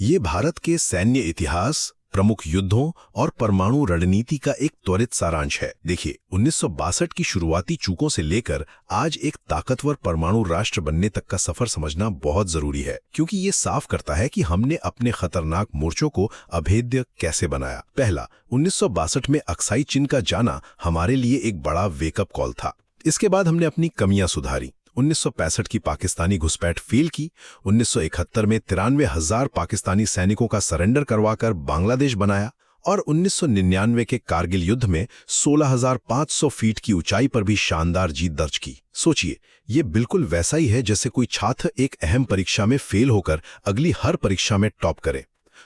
ये भारत के सैन्य इतिहास, प्रमुख युद्धों और परमाणु रणनीति का एक त्वरित सारांश है। देखिए, 1962 की शुरुआती चूकों से लेकर आज एक ताकतवर परमाणु राष्ट्र बनने तक का सफर समझना बहुत जरूरी है, क्योंकि ये साफ करता है कि हमने अपने खतरनाक मोर्चों को अभेद्य कैसे बनाया। पहला, 1962 में अक्साई चीन का जाना हमारे लिए एक बड़ा वेकअप कॉल था। इसके बाद हमने अपनी कमियां सुधारी। 1965 की पाकिस्तानी घुसपैठ फेल की, 1971 में 93,000 पाकिस्तानी सैनिकों का सरेंडर करवाकर बांग्लादेश बनाया और 1999 के कारगिल युद्ध में 16,500 फीट की ऊंचाई पर भी शानदार जीत दर्ज की। सोचिए, ये बिल्कुल वैसा ही है जैसे कोई छात्र एक अहम परीक्षा में फेल होकर अगली हर परीक्षा में टॉप करे।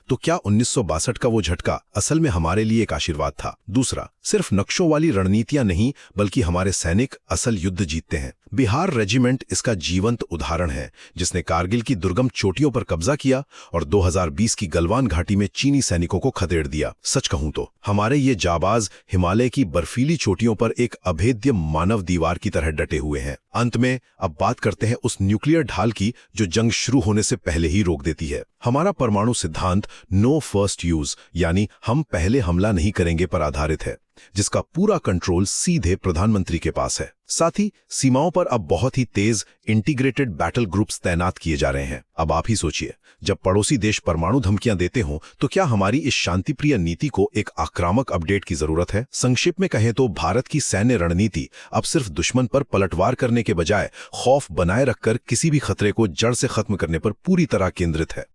तो क्या 1962 का वो झटका असल में हमारे लिए एक आशीर्वाद था? दूसरा, सिर्फ नक्शों वाली रणनीतियां नहीं, बल्कि हमारे सैनिक असल युद्ध जीतते हैं। बिहार रेजिमेंट इसका जीवंत उदाहरण है, जिसने कारगिल की दुर्गम चोटियों पर कब्जा किया और 2020 की गलवान घाटी में चीनी सैनिकों को खदेड़ दिया। सच कहूं तो हमारे ये जाबाज हिमालय की बर्फीली चोटियों पर एक अभेद्य मानव दीवार की तरह डटे हुए हैं। अंत में अब बात करते हैं उस न्यूक्लियर ढाल की जो जंग शुरू होने से पहले ही रोक देती है। हमारा परमाणु सिद्धांत नो फर्स्ट यूज, यानी हम पहले हमला नहीं करेंगे पर आधारित है, जिसका पूरा कंट्रोल सीधे प्रधानमंत्री के पास है। साथ ही सीमाओं पर अब बहुत ही तेज इंटीग्रेटेड बैटल ग्रुप्स तैनात किए जा रहे हैं। अब आप ही सोचिए, जब पड़ोसी देश परमाणु धमकियां देते हों तो क्या हमारी इस शांतिप्रिय नीति को एक आक्रामक अपडेट की जरूरत है? संक्षिप्त में कहें तो भारत की सैन्य रणनीति अब सिर्फ दुश्मन पर पलटवार करने के बजाय खौफ बनाए रखकर किसी भी खतरे को जड़ से खत्म करने पर पूरी तरह केंद्रित है।